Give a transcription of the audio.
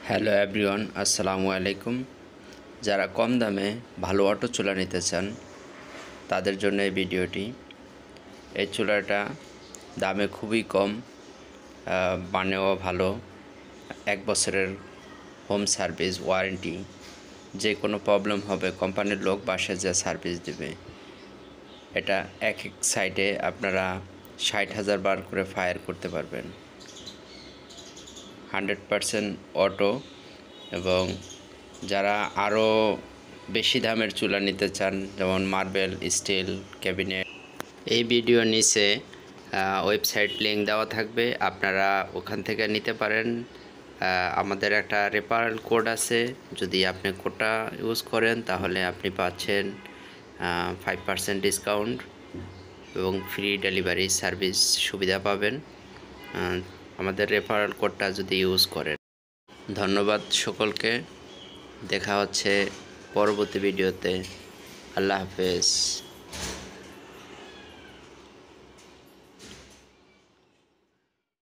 Hello everyone, আসসালামু আলাইকুম। যারা কম দামে ভালো অটো চুলা নিতে চান তাদের জন্য এই ভিডিওটি। এই চুলাটা দামে খুবই কম, মানেও ভালো, 1 বছরের হোম সার্ভিস ওয়ারেন্টি। যে কোনো প্রবলেম হবে কোম্পানির লোক বাসায় যা সার্ভিস দেবে। এটা এক সাইডে আপনারা 60,000 বার করে ফায়ার করতে পারবেন। 100% অটো। এবং যারা আরও বেশি দামের চুলা নিতে চান, যেমন মার্বেল, স্টিল, ক্যাবিনেট, এই ভিডিও নিচে ওয়েবসাইট লিঙ্ক দেওয়া থাকবে, আপনারা ওখান থেকে নিতে পারেন। আমাদের একটা রেফারেল কোড আছে, যদি আপনি কোডটা ইউজ করেন তাহলে আপনি পাচ্ছেন 5% ডিসকাউন্ট এবং ফ্রি ডেলিভারি সার্ভিস সুবিধা পাবেন আমাদের রেফারেল কোডটা যদি ইউজ করেন। ধন্যবাদ সকলকে। দেখা হচ্ছে পরবর্তী ভিডিওতে। আল্লাহ হাফেজ।